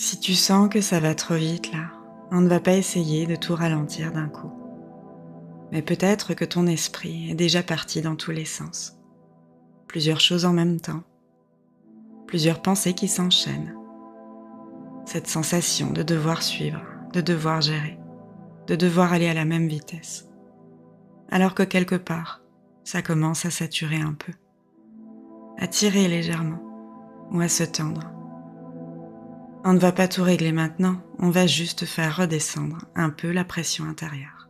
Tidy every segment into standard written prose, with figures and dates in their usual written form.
Si tu sens que ça va trop vite là, on ne va pas essayer de tout ralentir d'un coup. Mais peut-être que ton esprit est déjà parti dans tous les sens. Plusieurs choses en même temps. Plusieurs pensées qui s'enchaînent. Cette sensation de devoir suivre, de devoir gérer, de devoir aller à la même vitesse. Alors que quelque part, ça commence à saturer un peu. À tirer légèrement ou à se tendre. On ne va pas tout régler maintenant, on va juste faire redescendre un peu la pression intérieure.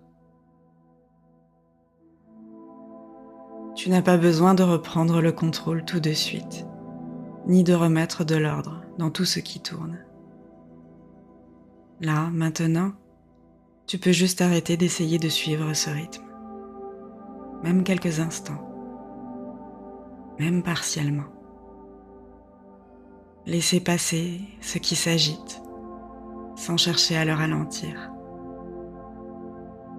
Tu n'as pas besoin de reprendre le contrôle tout de suite, ni de remettre de l'ordre dans tout ce qui tourne. Là, maintenant, tu peux juste arrêter d'essayer de suivre ce rythme, même quelques instants, même partiellement. Laisser passer ce qui s'agite, sans chercher à le ralentir,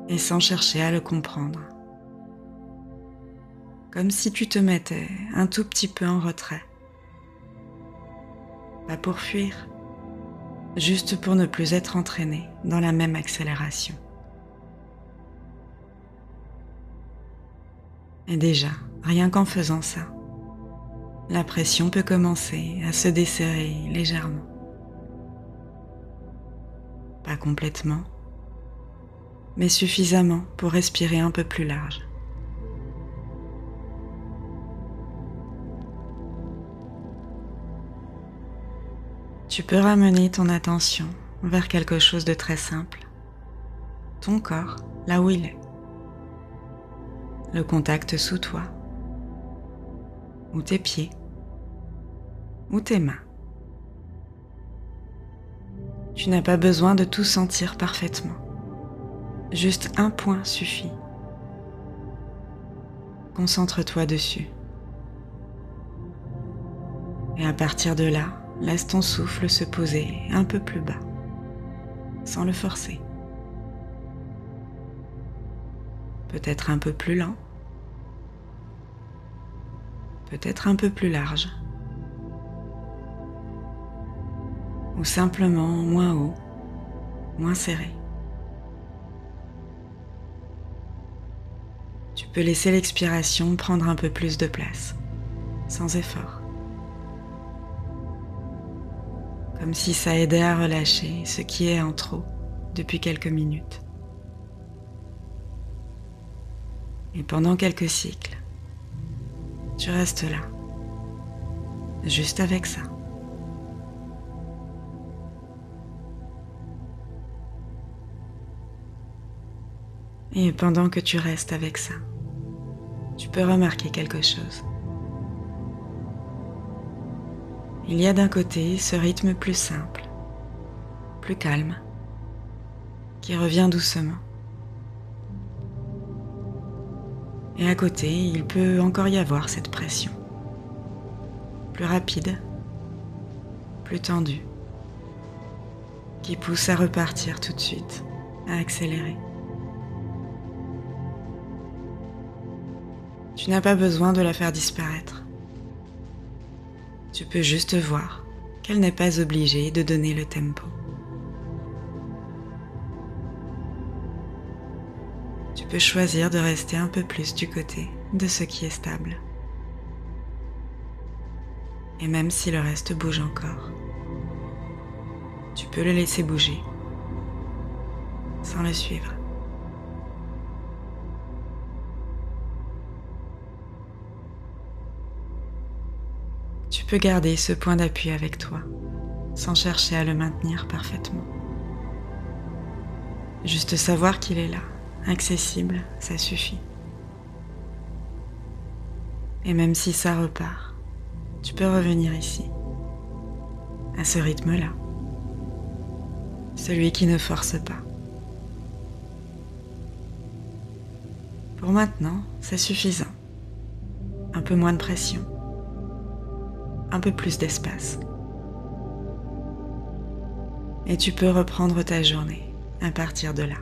et sans chercher à le comprendre. Comme si tu te mettais un tout petit peu en retrait. Pas pour fuir, juste pour ne plus être entraîné dans la même accélération. Et déjà, rien qu'en faisant ça, la pression peut commencer à se desserrer légèrement. Pas complètement, mais suffisamment pour respirer un peu plus large. Tu peux ramener ton attention vers quelque chose de très simple. Ton corps, là où il est. Le contact sous toi. Ou tes pieds. Ou tes mains. Tu n'as pas besoin de tout sentir parfaitement. Juste un point suffit. Concentre-toi dessus. Et à partir de là, laisse ton souffle se poser un peu plus bas, sans le forcer. Peut-être un peu plus lent, peut-être un peu plus large, ou simplement moins haut, moins serré. Tu peux laisser l'expiration prendre un peu plus de place, sans effort. Comme si ça aidait à relâcher ce qui est en trop depuis quelques minutes. Et pendant quelques cycles, tu restes là, juste avec ça. Et pendant que tu restes avec ça, tu peux remarquer quelque chose. Il y a d'un côté ce rythme plus simple, plus calme, qui revient doucement. Et à côté, il peut encore y avoir cette pression, plus rapide, plus tendue, qui pousse à repartir tout de suite, à accélérer. Tu n'as pas besoin de la faire disparaître. Tu peux juste voir qu'elle n'est pas obligée de donner le tempo. Tu peux choisir de rester un peu plus du côté de ce qui est stable. Et même si le reste bouge encore, tu peux le laisser bouger sans le suivre. Tu peux garder ce point d'appui avec toi, sans chercher à le maintenir parfaitement. Juste savoir qu'il est là, accessible, ça suffit. Et même si ça repart, tu peux revenir ici, à ce rythme-là, celui qui ne force pas. Pour maintenant, c'est suffisant. Un peu moins de pression. Un peu plus d'espace. Et tu peux reprendre ta journée à partir de là.